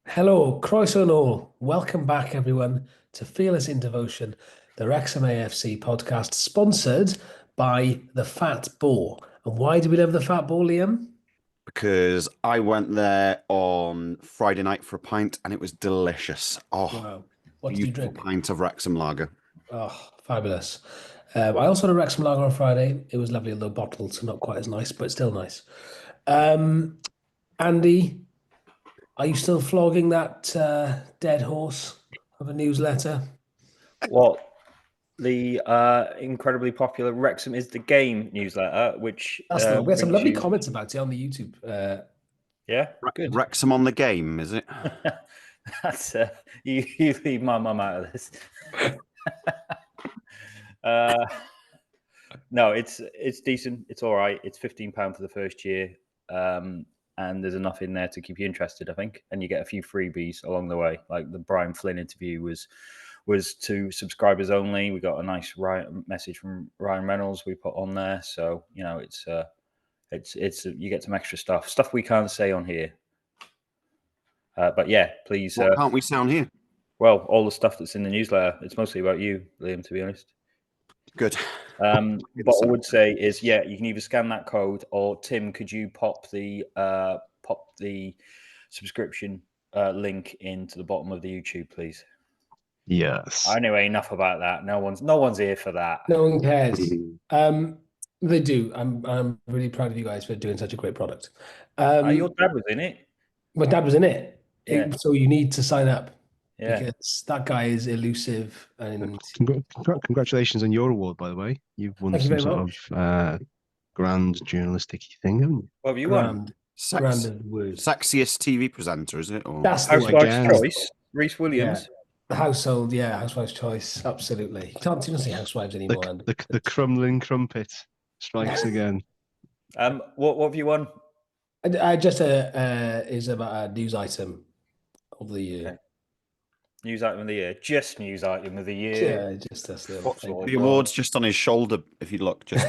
Hello, Croeso Nôl. Welcome back, everyone, to Fearless in Devotion, the Wrexham AFC podcast, sponsored by the Fat Boar. And why do we love the Fat Boar, Liam? Because I went there on Friday night for a pint and it was delicious. Oh, Wow. What did you beautiful drink? pint of Wrexham lager. Oh, fabulous. I also had a Wrexham lager on Friday. It was lovely, although bottled, so not quite as nice, but still nice. Um, Andy, are you still flogging that dead horse of a newsletter? What the incredibly popular Wrexham is the Game newsletter, which That's the one. We had some brings lovely you. comments about it on the YouTube. Yeah, good. Wrexham on the game, is it? That's you leave my mum out of this. uh, no, it's decent. It's all right. It's £15 for the first year, and there's enough in there to keep you interested, I think. And you get a few freebies along the way, like the Brian Flynn interview was to subscribers only. We got a nice message from Ryan Reynolds we put on there, so it's you get some extra stuff we can't say on here. But yeah, please. What can't we sound here? Well, all the stuff that's in the newsletter, it's mostly about you, Liam, to be honest. Good. What I would say is, yeah, you can either scan that code or Tim, could you pop the subscription link into the bottom of the YouTube, please? Yes. Anyway, enough about that. No one's here for that. No one cares. They do. I'm really proud of you guys for doing such a great product. Your dad was in it. My dad was in it. Yeah. So you need to sign up Yeah. because that guy is elusive and Congratulations on your award, by the way. You've won Thank you some very sort of grand journalistic thing, haven't you? What have you won? grand of words. Sexiest TV presenter, is it? Or That's the one. Housewife's Again. Choice. Rhys Williams. The household, Housewife's Choice, absolutely. You can't even say housewives anymore. Andy. The crumbling crumpet strikes again. What have you won? I just is about a news item of the year. Okay. News item of the year. Just news item of the year. Yeah, just this little thing. the award's just on his shoulder, if you look. Just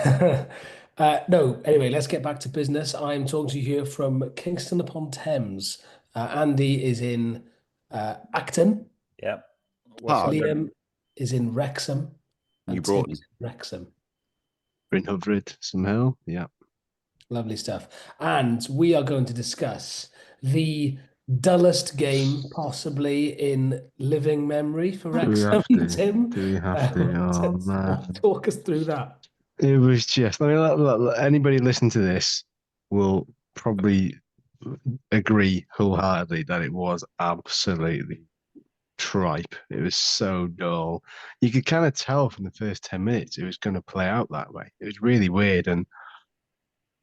No, anyway, let's get back to business. I'm talking to you here from Kingston upon Thames. Andy is in Acton. Yeah. Liam is in Wrexham. You and brought Tim's in Wrexham. Bryn Hyfryd somehow. Yeah. Lovely stuff. And we are going to discuss the dullest game possibly in living memory for Wrexham. Tim, Do we have to? Oh, man. talk us through that. It was just, I mean, look, anybody listening to this will probably agree wholeheartedly that it was absolutely tripe. It was so dull. You could kind of tell from the first 10 minutes it was going to play out that way. It was really weird and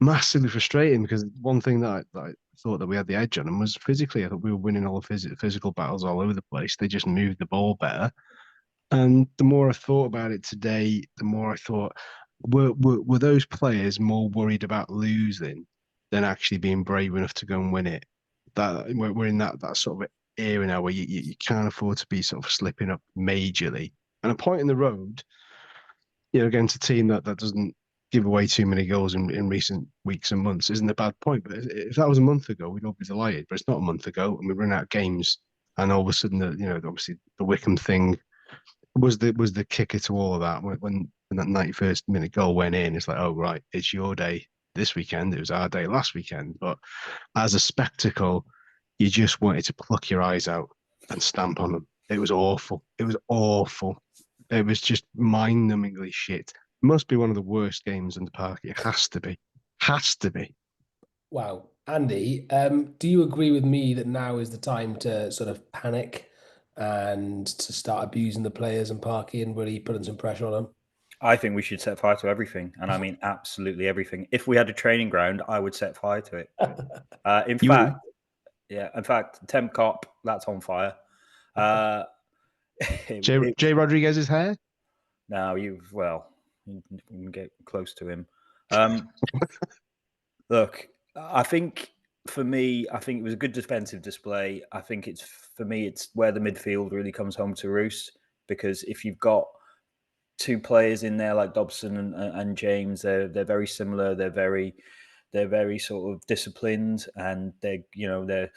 massively frustrating because one thing that I thought that we had the edge on them was physically. I thought we were winning all the physical battles all over the place. They just moved the ball better. And the more I thought about it today, the more I thought, were those players more worried about losing than actually being brave enough to go and win it? That we're in that sort of era now where you can't afford to be sort of slipping up majorly. And a point in the road, against a team that doesn't give away too many goals in recent weeks and months isn't a bad point. But if that was a month ago, we'd all be delighted. But it's not a month ago, and we run out of games. And all of a sudden, obviously the Wycombe thing was the kicker to all of that. When that 91st minute goal went in, it's like, oh right, it's your day this weekend. It was our day last weekend. But as a spectacle, you just wanted to pluck your eyes out and stamp on them. It was awful. It was awful. It was just mind-numbingly shit. Must be one of the worst games in the park. It has to be. Has to be. Wow. Andy, do you agree with me that now is the time to sort of panic and to start abusing the players and Parky and really putting some pressure on them? I think we should set fire to everything, and I mean absolutely everything. If we had a training ground, I would set fire to it. In fact, Temp Cop, that's on fire. Jay Rodriguez's hair? No, you can get close to him. Look, I think for me, it was a good defensive display. I think it's where the midfield really comes home to roost, because if you've got two players in there like Dobson and James, they're very similar. They're very sort of disciplined, and they're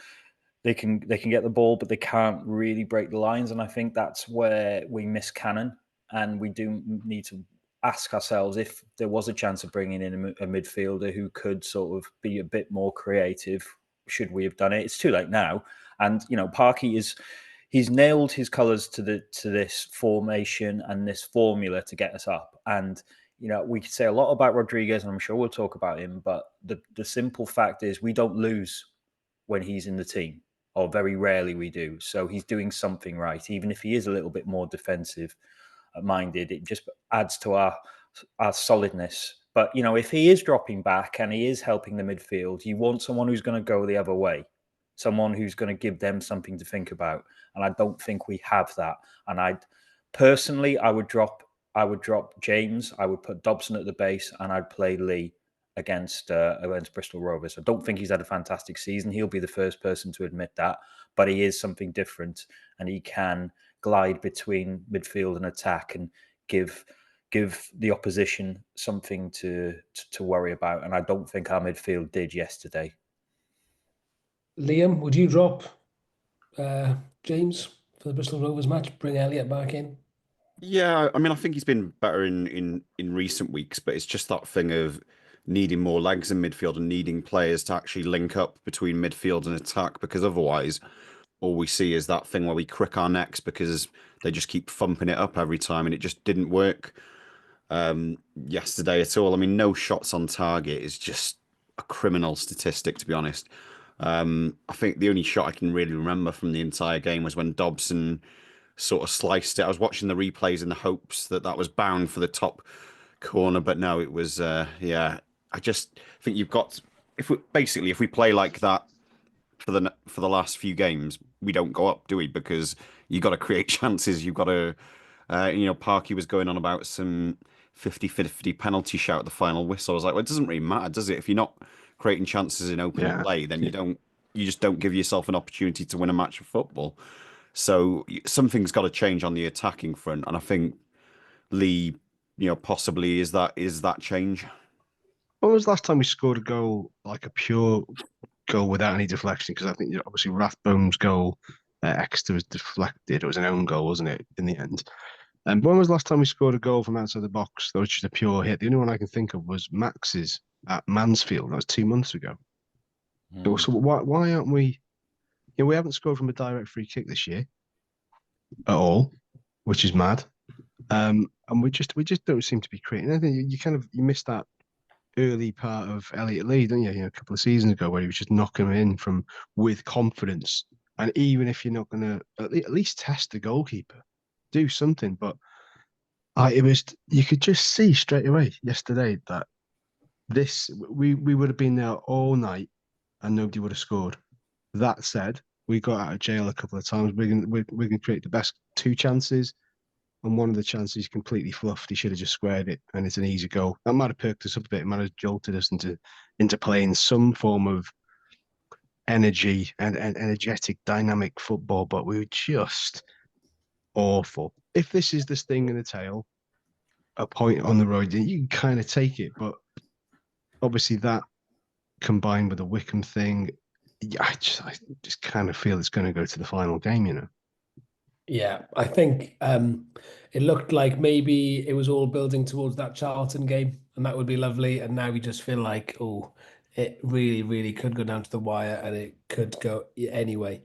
they can get the ball, but they can't really break the lines. And I think that's where we miss Cannon. And we do need to ask ourselves if there was a chance of bringing in a midfielder who could sort of be a bit more creative. Should we have done it? It's too late now. And Parky he's nailed his colours to this formation and this formula to get us up. And we could say a lot about Rodriguez, and I'm sure we'll talk about him. But the simple fact is, we don't lose when he's in the team, or very rarely we do. So he's doing something right, even if he is a little bit more defensive minded. It just adds to our solidness. But if he is dropping back and he is helping the midfield, you want someone who's going to go the other way, someone who's going to give them something to think about. And I don't think we have that. And I would drop James. I would put Dobson at the base, and I'd play Lee against Bristol Rovers. I don't think he's had a fantastic season. He'll be the first person to admit that, but he is something different, and he can glide between midfield and attack and give the opposition something to worry about. And I don't think our midfield did yesterday. Liam, would you drop James for the Bristol Rovers match? Bring Elliott back in? Yeah, I mean, I think he's been better in recent weeks, but it's just that thing of needing more legs in midfield and needing players to actually link up between midfield and attack, because otherwise all we see is that thing where we crick our necks because they just keep thumping it up every time, and it just didn't work yesterday at all. I mean, no shots on target is just a criminal statistic, to be honest. I think the only shot I can really remember from the entire game was when Dobson sort of sliced it. I was watching the replays in the hopes that was bound for the top corner, but no, it was I just think you've got, if we play like that for the last few games, we don't go up, do we? Because you got to create chances. You've got to Parky was going on about some 50-50 penalty shout at the final whistle. I was like, well, it doesn't really matter, does it? If you're not creating chances in open play, then you just don't give yourself an opportunity to win a match of football. So something's got to change on the attacking front, and I think Lee, possibly is that change. When was the last time we scored a goal, like a pure goal without any deflection? Because I think obviously Rathbone's goal, Exeter was deflected. It was an own goal, wasn't it, in the end? And when was the last time we scored a goal from outside the box that was just a pure hit? The only one I can think of was Max's at Mansfield. That was 2 months ago. So why aren't we? We haven't scored from a direct free kick this year at all, which is mad. And we just don't seem to be creating anything. You missed that early part of Elliott Lee, don't you? A couple of seasons ago, where he was just knocking them in with confidence. And even if you're not going to at least test the goalkeeper, do something. But you could just see straight away yesterday that we would have been there all night and nobody would have scored. That said, we got out of jail a couple of times. We're going to create the best 2 chances, and one of the chances completely fluffed. He should have just squared it, and it's an easy goal. That might have perked us up a bit. It might have jolted us into playing some form of energy and energetic, dynamic football. But we were just awful. If this is the sting in the tail, a point on the road, you can kind of take it. But obviously that combined with the Wycombe thing, I just kind of feel it's going to go to the final game, Yeah, I think it looked like maybe it was all building towards that Charlton game, and that would be lovely. And now we just feel like, it really, really could go down to the wire, and it could go anyway.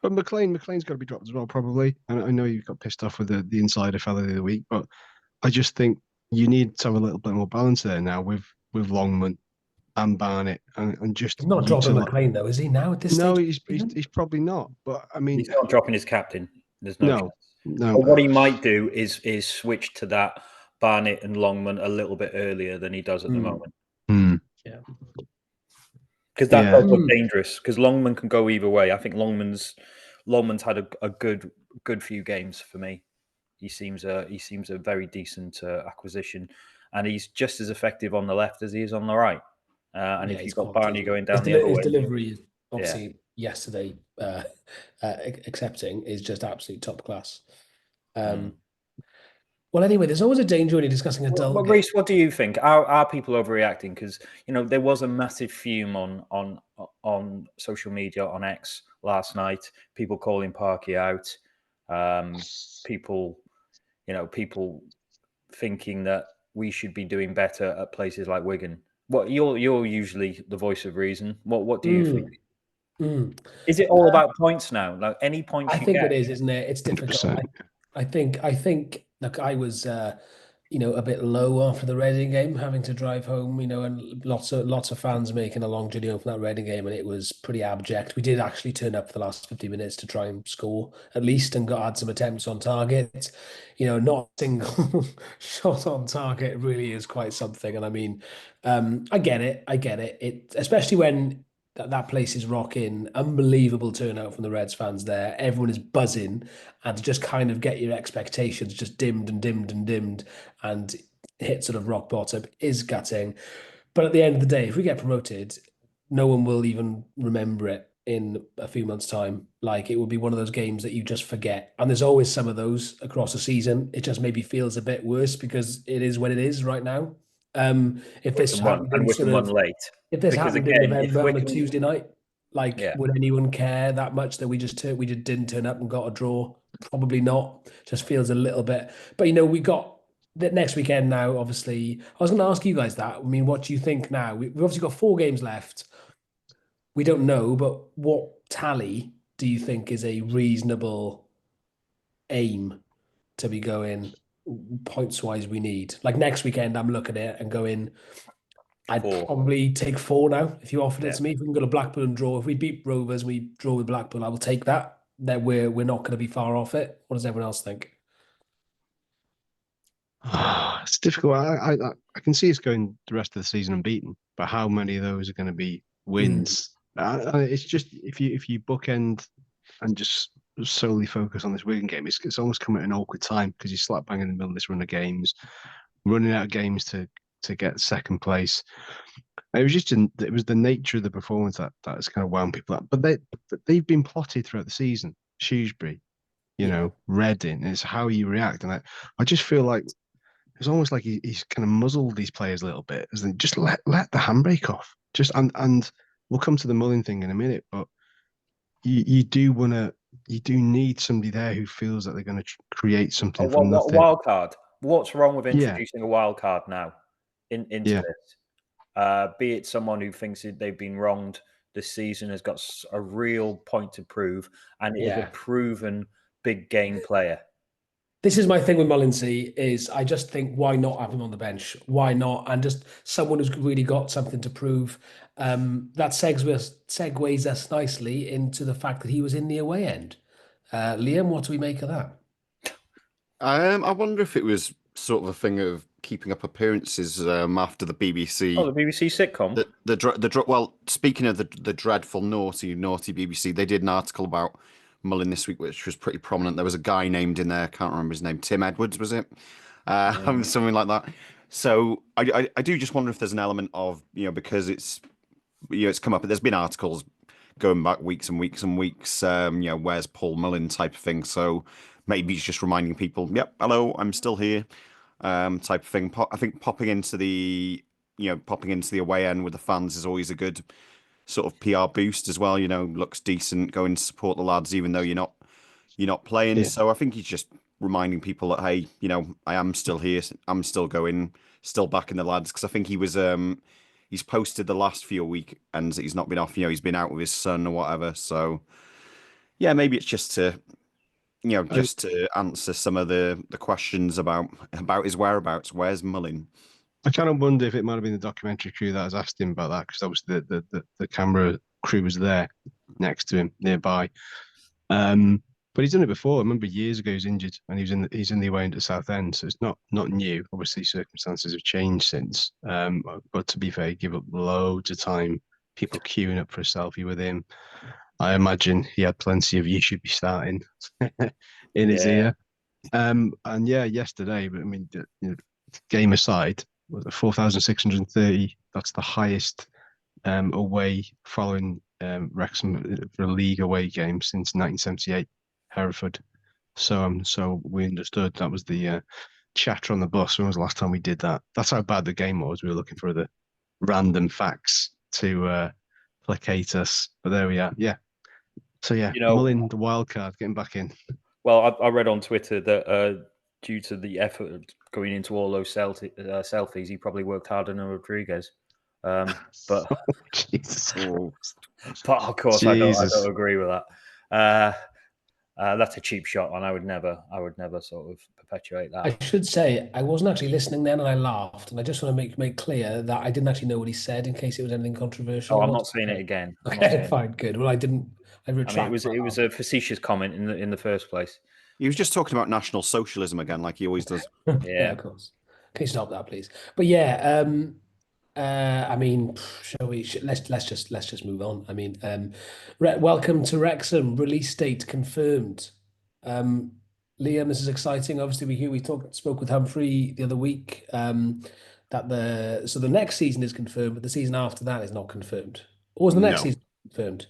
But McLean's got to be dropped as well, probably. And I know you got pissed off with the insider fella the other week, but I just think you need to have a little bit more balance there now with Longman and Barnett, and just He's not dropping McLean though, is he? Now at this stage? No, he's probably not. But I mean, he's not dropping his captain. There's no chance. No. But what he might do is switch to that Barnett and Longman a little bit earlier than he does at the moment. Yeah. Because that does look dangerous. Because Longman can go either way. I think Longman's had a good few games for me. He seems a very decent acquisition, and he's just as effective on the left as he is on the right. And if you've got Barney going down the other way, his delivery, obviously yesterday, accepting, is just absolute top class. Well, anyway, there's always a danger when you're discussing a dull Well, game. Rhys, what do you think? Are people overreacting? Because there was a massive fume on social media on X last night. People calling Parky out. People, people thinking that we should be doing better at places like Wigan. What you're usually the voice of reason. What do you think? Mm. Is it all about points now? Like any points I you think get? it is, isn't it? It's difficult. 100%. I think. Look, I was, a bit low after the Reading game, having to drive home, and lots of fans making a long journey home from that Reading game, and it was pretty abject. We did actually turn up for the last 50 minutes to try and score at least, and had some attempts on target. Not a single shot on target really is quite something. And I mean, I get it. It especially when that place is rocking, unbelievable turnout from the Reds fans there. Everyone is buzzing, and to just kind of get your expectations just dimmed and dimmed and dimmed and hit sort of rock bottom is gutting. But at the end of the day, if we get promoted, no one will even remember it in a few months' time. Like, it will be one of those games that you just forget. And there's always some of those across a season. It just maybe feels a bit worse because it is what it is right now. If this happened in Wycombe sort won of late. if this Because happened in again, if November on a Wycombe, Tuesday night, like, yeah, would anyone care that much that we just didn't turn up and got a draw? Probably not. Just feels a little bit. But we got the next weekend now. Obviously, I was going to ask you guys that. I mean, what do you think now? We've obviously got 4 games left. We don't know, but what tally do you think is a reasonable aim to be going points wise? We need, like, next weekend. I'm looking at it and going, I'd 4. probably take 4 now if you offered it Yeah. to me. If we can go to Blackpool and draw, if we beat Rovers, we draw with Blackpool, I will take that. That we're not going to be far off it. What does everyone else think? It's difficult. I can see us going the rest of the season unbeaten, but how many of those are going to be wins? It's just if you bookend and just solely focus on this Wigan game, it's almost come at an awkward time because you're slap bang in the middle of this run of games, running out of games to get second place. It was the nature of the performance that has kind of wound people up. But they've been plotted throughout the season. Shrewsbury, Yeah. Reading. It's how you react, and I just feel like it's almost like he's kind of muzzled these players a little bit. As in, just let the handbrake off. Just and we'll come to the Mullin thing in a minute, but you do need somebody there who feels that they're going to create something from What nothing. wild card? What's wrong with Yeah. introducing a wild card now into Yeah. this? Be it someone who thinks they've been wronged this season, has got a real point to prove, and is a Yeah. proven big game player. This is my thing with Mullinsey is I just think, why not have him on the bench? Why not? And just someone who's really got something to prove. That segues us nicely into the fact that he was in the away end. Liam, what do we make of that? I wonder if it was sort of a thing of keeping up appearances after the BBC. Oh, the BBC sitcom. Well, speaking of the dreadful naughty BBC, they did an article about Mullin this week, which was pretty prominent. There was a guy named in there, I can't remember his name, Tim Edwards, was it? Something like that. So I do just wonder if there's an element of, because it's come up, there's been articles going back weeks and weeks and weeks, where's Paul Mullin type of thing. So maybe he's just reminding people, yep, hello, I'm still here, type of thing. I think popping into the away end with the fans is always a good sort of PR boost as well. Looks decent, going to support the lads, even though you're not playing. Yeah. So I think he's just reminding people that, hey, I am still here, I'm still going, still backing the lads, because I think he was he's posted the last few week and he's not been off. He's been out with his son or whatever. So yeah, maybe it's just to just to answer some of the questions about his whereabouts. Where's Mullin? I kind of wonder if it might have been the documentary crew that has asked him about that because obviously the camera crew was there next to him nearby. But he's done it before. I remember years ago he was injured and he's in the away end at Southend, so it's not new. Obviously circumstances have changed since. But to be fair, he gave up loads of time, people queuing up for a selfie with him. I imagine he had plenty of "you should be starting" in his ear. And yeah, yesterday, but I mean, game aside, was it 4,630? That's the highest away following Wrexham for a league away game since 1978, Hereford. So we understood that was the chatter on the bus. When was the last time we did that? That's how bad the game was. We were looking for the random facts to placate us. But there we are. Yeah. So yeah, You know, Mullin, the wild card, getting back in. well, I read on Twitter that due to the effort going into all those selfies, he probably worked harder than Rodriguez. But Jesus. Oh, but of course, Jesus. I don't agree with that. That's a cheap shot, and I would never sort of perpetuate that. I should say I wasn't actually listening then, and I laughed. And I just want to make clear that I didn't actually know what he said in case it was anything controversial. Oh, I'm not saying it again. Okay, fine, good. Well, I didn't. I retract. I mean, it was a facetious comment in the first place. he was just talking about National Socialism again, like he always does. Yeah, of course. Can you stop that, please? But yeah, I mean, shall we? Let's just move on. I mean, welcome to Wrexham. Release date confirmed. Liam, this is exciting. Obviously, we spoke with Humphrey the other week. That the next season is confirmed, but the season after that is not confirmed. Or was the next No. season confirmed?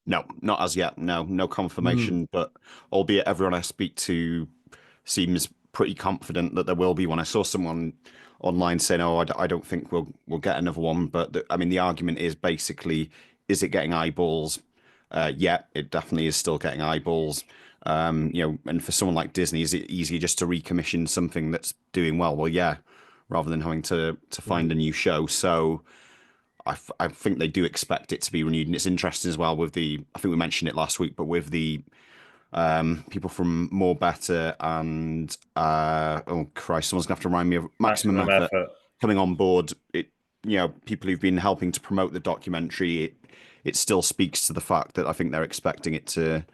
No, not as yet. No confirmation. But albeit everyone I speak to seems pretty confident that there will be one. I saw someone online saying, "Oh, I don't think we'll get another one." But I mean, the argument is basically, is it getting eyeballs? Yeah, it definitely is still getting eyeballs. And for someone like Disney, is it easier just to recommission something that's doing well? Well, yeah, rather than having to find a new show. So I think they do expect it to be renewed, and it's interesting as well with I think we mentioned it last week, but with the people from More Better and oh Christ, someone's gonna have to remind me of Maximum Effort coming on board. People who've been helping to promote the documentary, it still speaks to the fact that I think they're expecting it to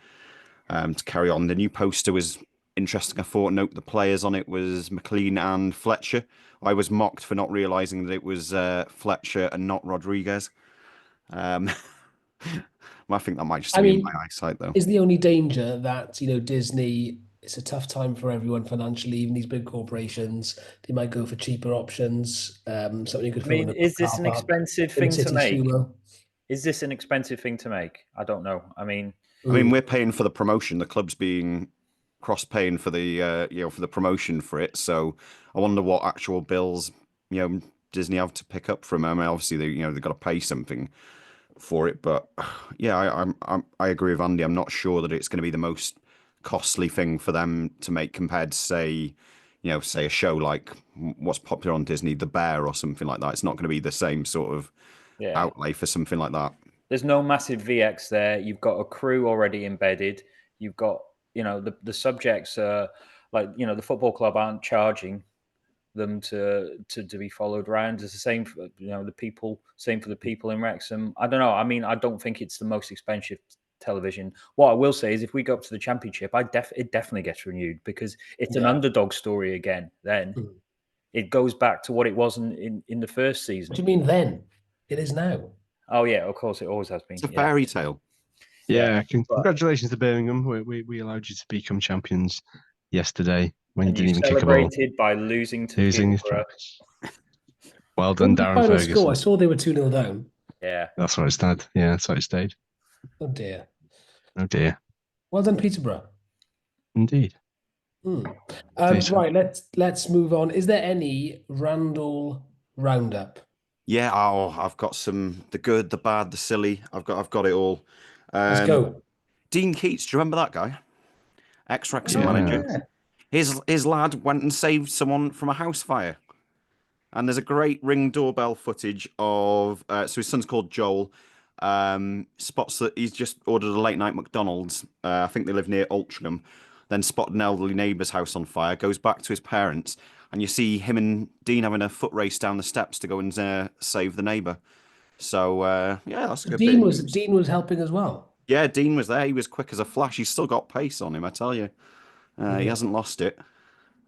carry on. The new poster was interesting. I thought. Note the players on it was McLean and Fletcher. I was mocked for not realizing that it was Fletcher and not Rodriguez. I think that might just be my eyesight, though. Is the only danger that Disney? It's a tough time for everyone financially. Even these big corporations, they might go for cheaper options. Something you could. I mean, is this an expensive thing to make? Is this an expensive thing to make? I don't know. I mean, we're paying for the promotion. The club's being cross-paying for the for the promotion for it. So I wonder what actual bills Disney have to pick up from them. I mean, obviously they've got to pay something for it, but yeah, I agree with Andy. I'm not sure that it's going to be the most costly thing for them to make compared to say a show like what's popular on Disney, The Bear or something like that. It's not going to be the same sort of outlay for something like that. There's no massive VX there. You've got a crew already embedded. You've got the subjects like the football club aren't charging them to be followed around. It's the same for same for the people in Wrexham. I don't know. I mean, I don't think it's the most expensive television. What I will say is if we go up to the Championship, it definitely gets renewed because it's an underdog story again. Then it goes back to what it was in the first season. What do you mean then? It is now. Oh yeah, of course it always has been. It's a fairy tale. Yeah, congratulations to Birmingham. We allowed you to become champions yesterday when you didn't even kick a ball. Celebrated by losing to Peterborough. Well done, Darren Ferguson. Score? I saw they were 2-0 down. Yeah. That's what it stayed. Yeah, that's what it stayed. Oh dear. Oh dear. Well done, Peterborough. Indeed. Right, let's move on. Is there any Randall roundup? Yeah, I've got some, the good, the bad, the silly. I've got it all. Let's go. Dean Keats, do you remember that guy? Ex-Wrexham manager. His lad went and saved someone from a house fire. And there's a great Ring doorbell footage of so his son's called Joel. Spots that he's just ordered a late night McDonald's. I think they live near Altrincham. Then spotted an elderly neighbour's house on fire. Goes back to his parents, and you see him and Dean having a foot race down the steps to go and save the neighbour. So yeah, that's a good bit. Dean was helping as well. Yeah, Dean was there. He was quick as a flash. He's still got pace on him, I tell you. He hasn't lost it.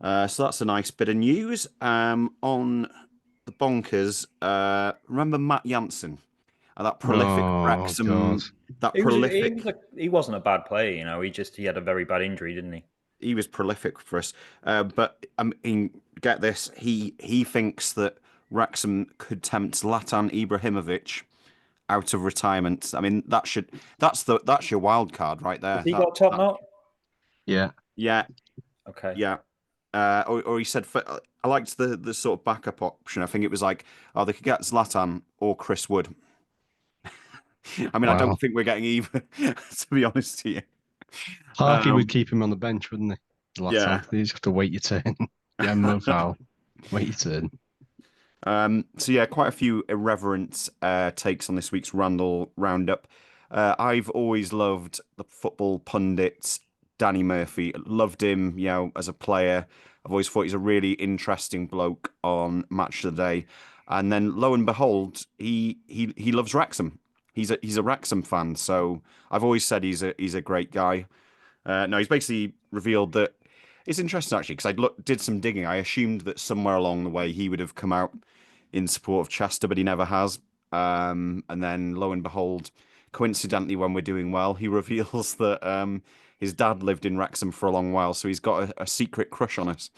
So that's a nice bit of news. On the bonkers, remember Matt Jansen? That prolific Wrexham. He wasn't a bad player, he had a very bad injury, didn't he? He was prolific for us. But I mean, get this, he thinks that Wrexham could tempt Zlatan Ibrahimovic out of retirement. I mean, that's your wild card right there. Has he got top knot? Yeah. Yeah. Okay. Yeah. or he said, I liked the sort of backup option. I think it was like, oh, they could get Zlatan or Chris Wood. I mean, I don't Wow. think we're getting either, to be honest to you. Harky would keep him on the bench, wouldn't he? Last Yeah. time. You just have to wait your turn. Yeah, no foul. Wait your turn. So yeah, quite a few irreverent takes on this week's roundup. I've always loved the football pundit Danny Murphy. Loved him, as a player. I've always thought he's a really interesting bloke on Match of the Day. And then lo and behold, he loves Wrexham. He's a Wrexham fan, so I've always said he's a great guy. No, he's basically revealed that it's interesting actually because did some digging. I assumed that somewhere along the way he would have come out in support of Chester, but he never has. And then lo and behold, coincidentally, when we're doing well, he reveals that his dad lived in Wrexham for a long while, so he's got a secret crush on us.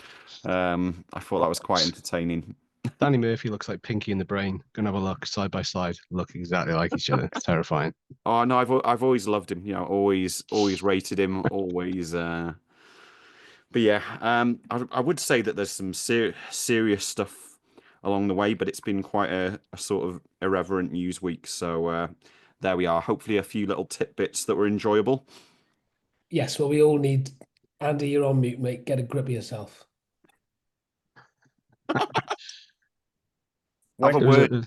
I thought that was quite entertaining. Danny Murphy looks like Pinky in the Brain. Gonna have a look side by side. Look exactly like each other. Terrifying. Oh no, I've always loved him. Always rated him. Always. But yeah, I would say that there's some serious stuff along the way, but it's been quite a sort of irreverent news week. So there we are. Hopefully, a few little tidbits that were enjoyable. Yes, well, we all need. Andy, you're on mute, mate. Get a grip of yourself. Have a word.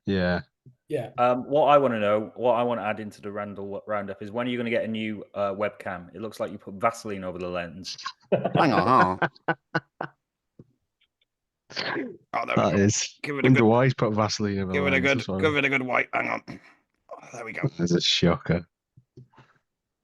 Yeah. Yeah. What I want to know, what I want to add into the roundup is when are you going to get a new webcam? It looks like you put Vaseline over the lens. Hang on. Oh, that is. Give it a Wonder good. why he's put Vaseline over the Give it a lens. good. Give it a good white. Hang on. Oh, there we go. That's a shocker.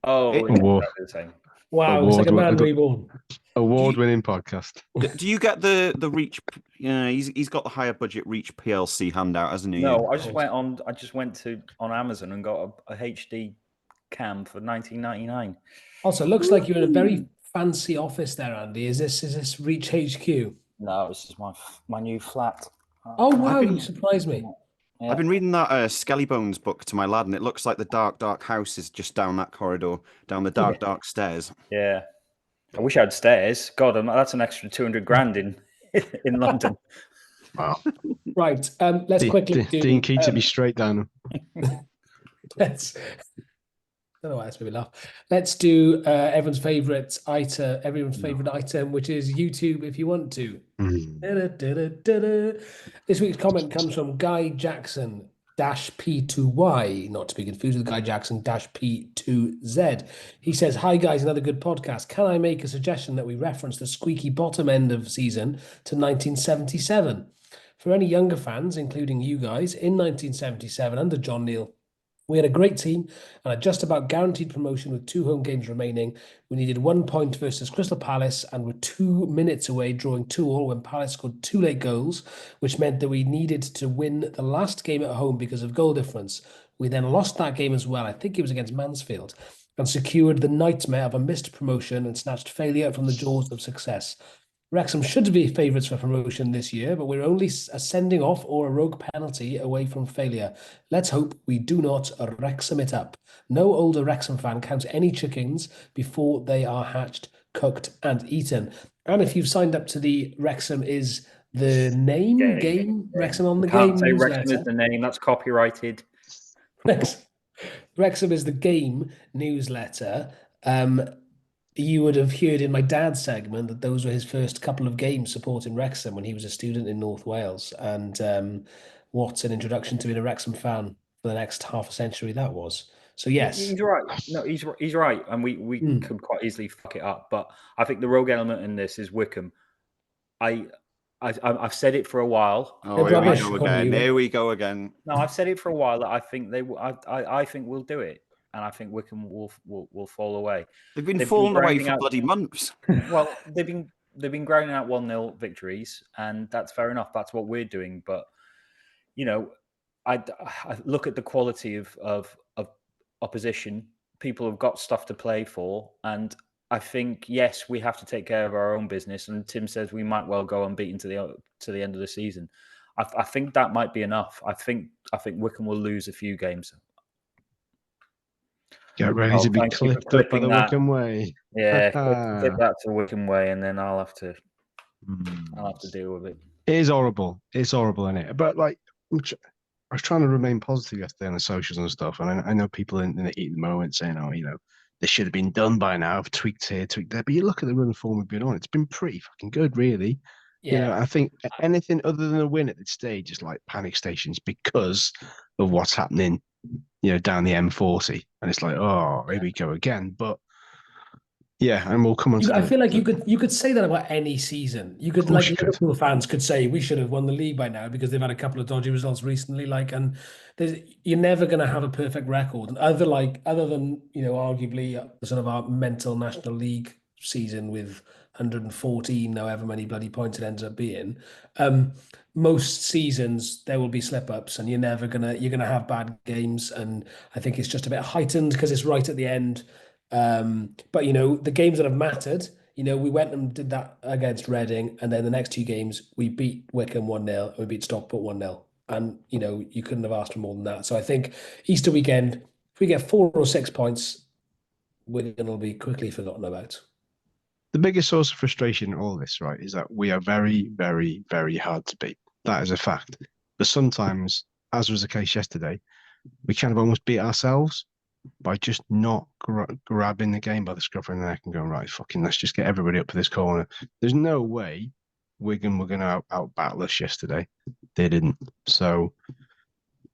Oh, It- yeah, Award- that's the same. Wow, it's like a man Award- reborn. Award-winning podcast. Do you get the Reach? Yeah, he's got the higher budget Reach PLC handout, hasn't he? No, I just went on Amazon and got a HD cam for $19.99. Also, looks like you're in a very fancy office there, Andy. Is this Reach HQ? No, this is my new flat. Oh wow, you surprised me. Yeah. I've been reading that Skelly Bones book to my lad, and it looks like the dark house is just down that corridor, down the dark stairs. Yeah. I wish I had stairs. God, that's an extra 200 grand in London. Wow. Right. Let's quickly do. Dean Keats would be straight down. Let's. I don't know why that's made me laugh. Let's do everyone's favorite item, which is YouTube. If you want to. This week's comment comes from Guy Jackson -P2Y, not to be confused with Guy Jackson -P2Z. He says, "Hi guys, another good podcast. Can I make a suggestion that we reference the squeaky bottom end of season to 1977? For any younger fans, including you guys, in 1977 under John Neal, we had a great team and a just about guaranteed promotion with 2 home games remaining. We needed 1 point versus Crystal Palace and were 2 minutes away, drawing 2-2 when Palace scored 2 late goals, which meant that we needed to win the last game at home because of goal difference. We then lost that game as well. I think it was against Mansfield, and secured the nightmare of a missed promotion and snatched failure from the jaws of success. Wrexham should be favourites for promotion this year, but we're only a sending off or a rogue penalty away from failure. Let's hope we do not Wrexham it up. No older Wrexham fan counts any chickens before they are hatched, cooked and eaten." And if you've signed up to the Wrexham is the game, Wrexham on the Can't game say newsletter. Wrexham is the name. That's copyrighted. Wrexham is the game newsletter. You would have heard in my dad's segment that those were his first couple of games supporting Wrexham when he was a student in North Wales. And what an introduction to being a Wrexham fan for the next half a century that was. So yes, He's right. No, he's right, and we could quite easily fuck it up. But I think the rogue element in this is Wycombe. I've said it for a while. Oh, here we go again. Here we go again. No, I've said it for a while that I think I think we'll do it, and I think Wycombe will fall away. They've been falling away for bloody months. Well, they've been grinding out 1-0 victories, and that's fair enough. That's what we're doing. But I look at the quality of opposition. People have got stuff to play for, and I think yes, we have to take care of our own business. And Tim says we might well go unbeaten to the end of the season. I think that might be enough. I think Wycombe will lose a few games. Get ready to be clipped up by the Wycombe way. Yeah, clip that to Wycombe way, and then I'll have to I'll have to deal with it. It is horrible. It's horrible, isn't it? But like, I was trying to remain positive yesterday on the socials and stuff, and I know people in the heat of the moment saying, "Oh, this should have been done by now. I've tweaked here, tweaked there." But you look at the run form we've been on; it's been pretty fucking good, really. Yeah. I think anything other than a win at this stage is like panic stations because of what's happening, down the M40, and it's like, oh, here we go again. But yeah, and we'll come on. I feel like you could say that about any season. You could, like, Liverpool fans could say we should have won the league by now because they've had a couple of dodgy results recently. Like, and you're never going to have a perfect record, other than arguably sort of our mental National League season with 114, however many bloody points it ends up being. Most seasons there will be slip ups, and you're gonna have bad games, and I think it's just a bit heightened because it's right at the end. But the games that have mattered, we went and did that against Reading, and then the next two games we beat Wycombe 1-0 and we beat Stockport 1-0, and you couldn't have asked for more than that. So I think Easter weekend, if we get 4 or 6 points, Wigan will be quickly forgotten about. The biggest source of frustration in all this, right, is that we are very, very, very hard to beat. That is a fact. But sometimes, as was the case yesterday, we kind of almost beat ourselves by just not grabbing the game by the scruff of the neck and going, right, fucking, let's just get everybody up for this corner. There's no way Wigan were going to out-battle us yesterday. They didn't. So,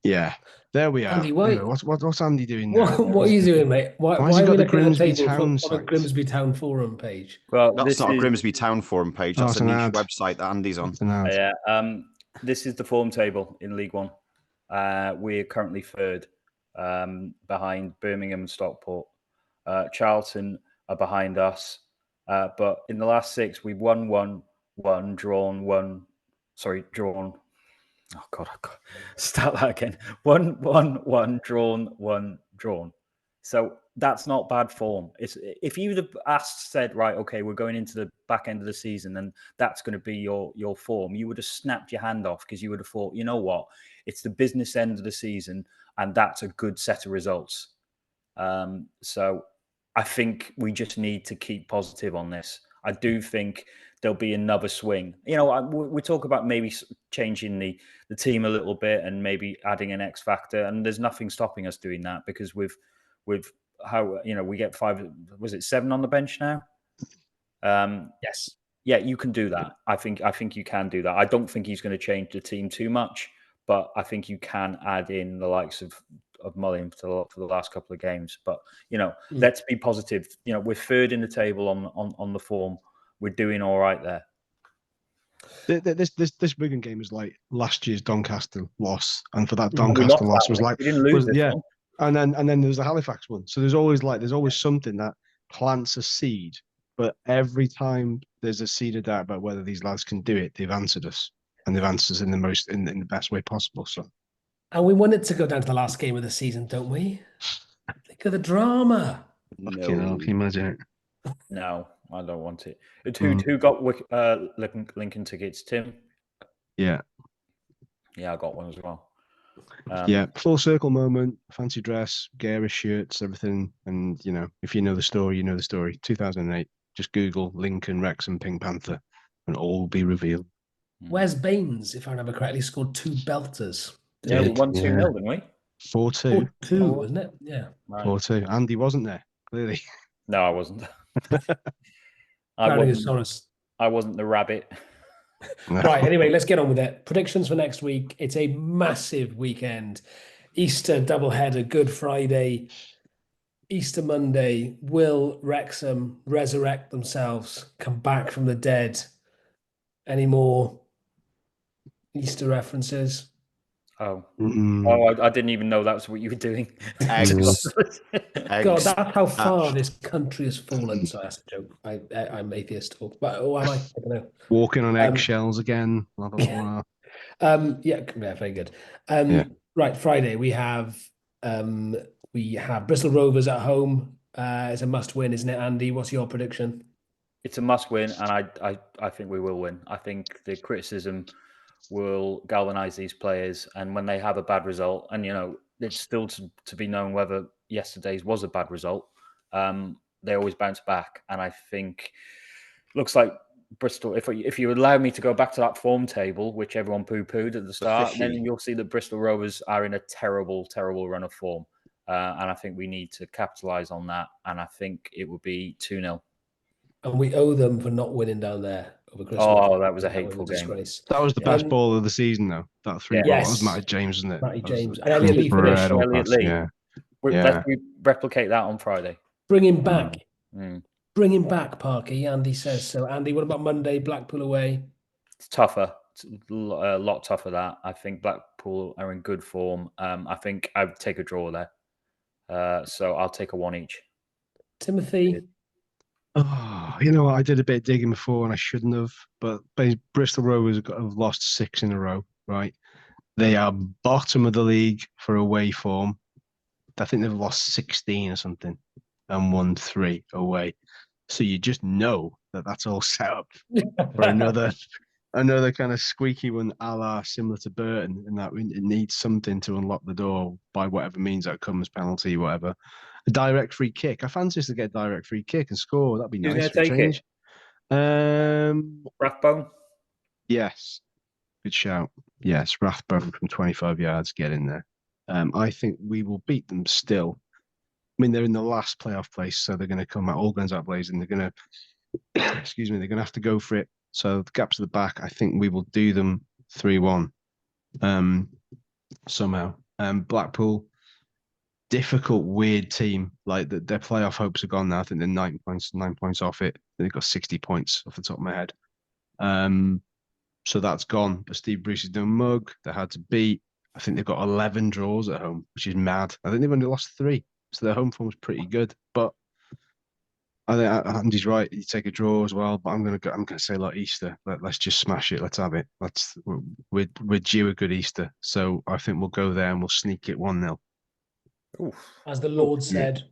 yeah, there we are. Andy, what's Andy doing now? What are you doing, mate? Why has he are got we the looking at Grimsby the table Town on the site? Grimsby Town Forum page? Well, That's not a Grimsby Town Forum page. That's it's a an niche ad. website that Andy's on. It's an ad. Yeah. This is the form table in League One. We're currently third, behind Birmingham and Stockport. Charlton are behind us, but in the last 6, we've won 1, drawn 1. Sorry, drawn. Oh God, I've got start that again. 1, drawn 1, drawn. So that's not bad form. If you'd have said, right, okay, we're going into the back end of the season, and that's going to be your form, you would have snapped your hand off because you would have thought, you know what, it's the business end of the season, and that's a good set of results. So I think we just need to keep positive on this. I do think there'll be another swing. We talk about maybe changing the team a little bit and maybe adding an X factor, and there's nothing stopping us doing that because with how we get 5, was it 7 on the bench now? Yes. Yeah, you can do that. I think you can do that. I don't think he's going to change the team too much, but I think you can add in the likes of Mullin for the last couple of games. But let's be positive. We're third in the table on the form. We're doing all right there. This Wigan game is like last year's Doncaster loss, and for that Doncaster loss was like, we didn't lose this one. And then there's the Halifax one. So there's always something that plants a seed. But every time there's a seed of doubt about whether these lads can do it, they've answered us, and they've answered us in the best way possible. So, and we want it to go down to the last game of the season, don't we? Think of the drama. Fucking hell, can you imagine it? No, I don't want it. Who got Lincoln tickets? Tim? Yeah. Yeah, I got one as well. Full circle moment, fancy dress, garish shirts, everything. And, if you know the story, you know the story. 2008, just Google Lincoln, Wrexham, Pink Panther, and all will be revealed. Wes Baines, if I remember correctly, scored 2 belters. Yeah, we won 2-0, didn't we? 4-2. 4-2, wasn't it? Yeah. Right. 4-2. Andy wasn't there, clearly. No, I wasn't. I wasn't the rabbit. No. Right, anyway, let's get on with it. Predictions for next week. It's a massive weekend. Easter doubleheader, Good Friday, Easter Monday. Will Wrexham resurrect themselves, come back from the dead? Any more Easter references? Oh, I didn't even know that's what you were doing. Eggs. God, that's how far this country has fallen. So that's a joke. I'm atheist. But am I? I don't know. Walking on eggshells again. Blah, blah, blah. Yeah, very good. Right, Friday we have Bristol Rovers at home. It's a must-win, isn't it, Andy? What's your prediction? It's a must-win, and I think we will win. I think the criticism will galvanise these players, and when they have a bad result, and it's still to be known whether yesterday's was a bad result, they always bounce back. And I think looks like Bristol, if you allow me to go back to that form table, which everyone poo-pooed at the start, then fishy. you'll see that Bristol Rovers are in a terrible, terrible run of form. And I think we need to capitalise on that. And I think it would be 2-0. And we owe them for not winning down there over Christmas. Oh, that was a That hateful game. disgrace. That was the best ball of the season, though. That 3-ball. That was Yes. Matty James, wasn't it? Matty That was James. a And Elliot Lee finished. incredible Elliot pass, Lee. Yeah. Let's replicate that on Friday. Bring him back. Mm. Bring him back, Parky. Andy says so. Andy, what about Monday? Blackpool away. It's tougher. It's a lot tougher. That I think Blackpool are in good form. I think I would take a draw there. So I'll take a 1 each. Timothy. Oh, you know what? I did a bit of digging before and I shouldn't have. But Bristol Rovers have lost 6 in a row, right? They are bottom of the league for away form. I think they've lost 16 or something and won 3 away. So you just know that that's all set up for another kind of squeaky one, a la similar to Burton, in that it needs something to unlock the door by whatever means that comes, penalty, whatever. A direct free kick. I fancy us to get a direct free kick and score. That'd be Who's nice gonna for a take change. Rathbone? Yes. Good shout. Yes, Rathbone from 25 yards, get in there. I think we will beat them still. I mean, they're in the last playoff place, so they're going to come out all guns out blazing. They're going to, excuse me, they're going to have to go for it. So the gaps at the back, I think we will do them 3-1 somehow. Blackpool, difficult, weird team. Like their playoff hopes are gone now. I think they're 9 points off it. They've got 60 points off the top of my head. So that's gone. But Steve Bruce is doing mug. They're hard to beat. I think they've got 11 draws at home, which is mad. I think they've only lost 3. So their home form's pretty good. But I think Andy's right. You take a draw as well. But I'm gonna say like Easter. Let's just smash it. Let's have it. We're due a good Easter. So I think we'll go there and we'll sneak it 1-0. As the Lord said,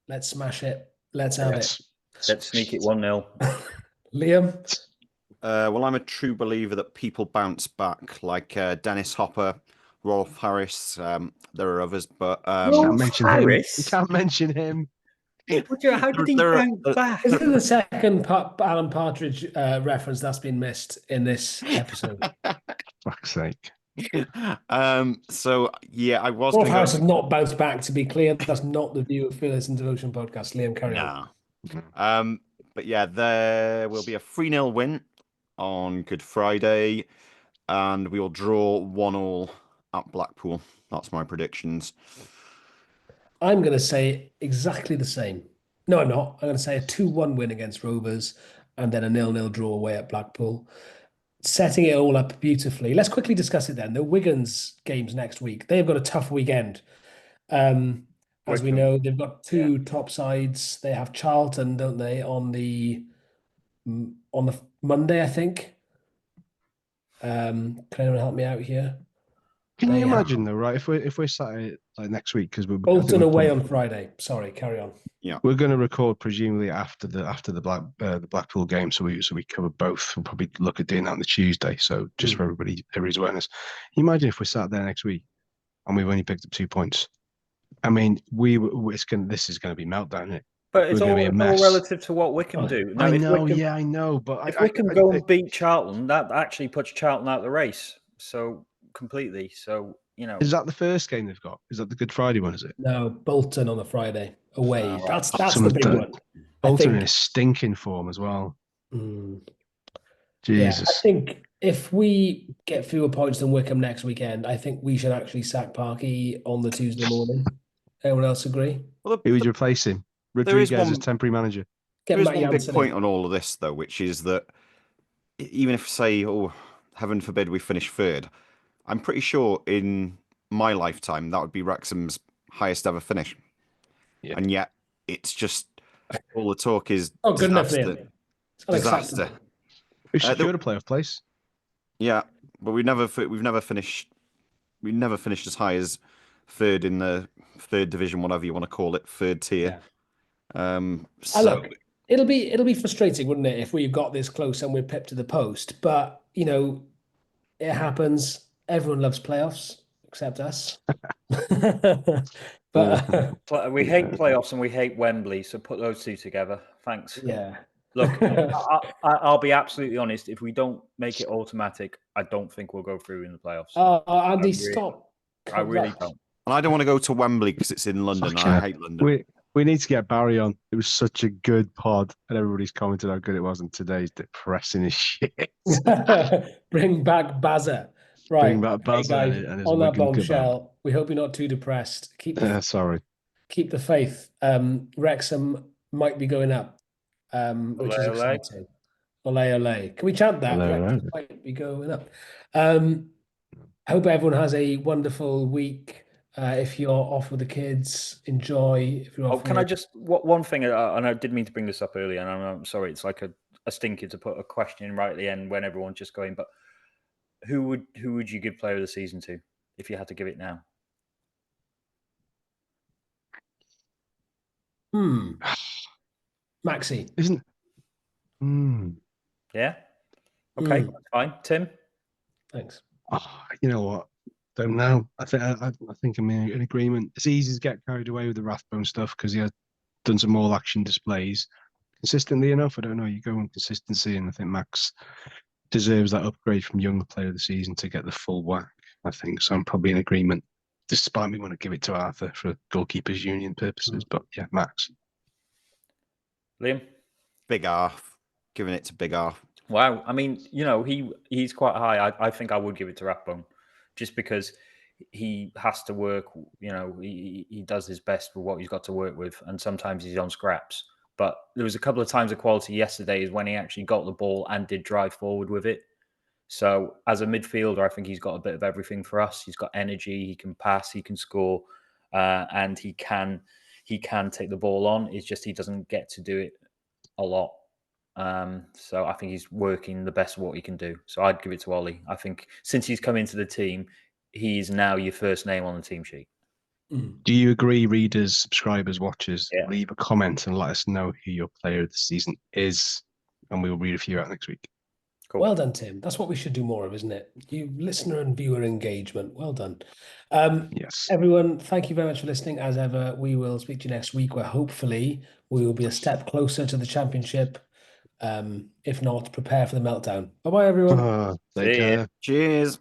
let's smash it. Let's have it. Let's sneak it 1-0. Liam? Well, I'm a true believer that people bounce back, like Dennis Hopper, Rolf Harris. There are others, but Rolf Harris? You can't mention him. How did he bounce back? Is it the second Alan Partridge reference that's been missed in this episode? Fuck's sake. So yeah, I was. Rolf Harris has not bounced back, to be clear. That's not the view of Fearless and Devotion podcast. Liam, carry on. But yeah, there will be a 3-0 win on Good Friday, and we will draw 1-1 at Blackpool. That's my predictions. I'm going to say exactly the same. No, I'm not. I'm going to say a 2-1 win against Rovers and then a 0-0 draw away at Blackpool. Setting it all up beautifully. Let's quickly discuss it then. The Wigan's games next week. They've got a tough weekend. As we know, they've got 2 top sides. They have Charlton, don't they, on the Monday, I think. Can anyone help me out here? Can you imagine though, right? If we're sat like next week, because we're Bolton away on Friday. Sorry, carry on. Yeah, we're going to record presumably after the Blackpool game, so we cover both. We'll probably look at doing that on the Tuesday. So just for everybody's awareness, can you imagine if we're sat there next week and we've only picked up 2 points? I mean, this is going to be meltdown, isn't it? But it's all relative to what Wycombe do. Now, I know. But if Wycombe go and beat Charlton, that actually puts Charlton out of the race. So completely. So, is that the first game they've got? Is that the Good Friday one? Is it? No, Bolton on the Friday away. That's the big one. Bolton in a stinking form as well. Jesus. Yeah, I think if we get fewer points than Wycombe next weekend, I think we should actually sack Parky on the Tuesday morning. Anyone else agree? Well, who would you replace him? Rodriguez as temporary manager. There is one big point on all of this, though, which is that even if, say, heaven forbid, we finish 3rd, I'm pretty sure in my lifetime that would be Wrexham's highest ever finish. Yeah. And yet it's just all the talk is disaster. Disaster. We've secured a playoff place. Yeah, but we've never finished as high as 3rd in the 3rd division, whatever you want to call it, 3rd tier. Yeah. Look, it'll be frustrating, wouldn't it, if we've got this close and we're pipped to the post? But it happens. Everyone loves playoffs except us. But we hate playoffs and we hate Wembley. So put those 2 together. Thanks. Yeah. Look, I'll be absolutely honest. If we don't make it automatic, I don't think we'll go through in the playoffs. Oh, Andy, really- stop. I really don't. And I don't want to go to Wembley because it's in London. Fuck And I yeah. hate London. We need to get Barry on. It was such a good pod, and everybody's commented how good it was. And today's depressing as shit. Bring back Bazza. Right. Bring back Okay, Bazza guys, and his on that Wigan kebab. bombshell, we hope you're not too depressed. Sorry. Keep the faith. Wrexham might be going up, which is Ole, ole. exciting. Ole, ole. Can we chant that? Ole, ole. Wrexham might be going up. I hope everyone has a wonderful week. If you're off with the kids, enjoy. If you're off Can I work- just one thing? And I did mean to bring this up earlier, and I'm sorry. It's like a stinker to put a question right at the end when everyone's just going. But who would you give player of the season to if you had to give it now? Maxi. Isn't? Yeah. Okay, Hmm. that's fine. Tim. Thanks. Oh, you know what? Don't know. I think I'm in agreement. It's easy to get carried away with the Rathbone stuff because he has done some all action displays consistently enough. I don't know. You go on consistency, and I think Max deserves that upgrade from Young Player of the Season to get the full whack. I think so. I'm probably in agreement, despite me want to give it to Arthur for goalkeepers union purposes. But yeah, Max. Liam. Big Arth. Giving it to Big Arth. Wow. I mean, he's quite high. I think I would give it to Rathbone just because he has to work. He does his best with what he's got to work with, and sometimes he's on scraps. But there was a couple of times of quality yesterday is when he actually got the ball and did drive forward with it. So as a midfielder, I think he's got a bit of everything for us. He's got energy, he can pass, he can score, and he can take the ball on. It's just he doesn't get to do it a lot. So I think he's working the best of what he can do. So I'd give it to Ollie. I think since he's come into the team, he's now your first name on the team sheet. Do you agree, readers, subscribers, watchers? Yeah. Leave a comment and let us know who your player of the season is, and we will read a few out next week. Cool. Well done, Tim. That's what we should do more of, isn't it? You listener and viewer engagement. Well done. Yes. Everyone, thank you very much for listening. As ever, we will speak to you next week where hopefully we will be a step closer to the championship. If not, prepare for the meltdown. Bye-bye, everyone. Take care. Cheers.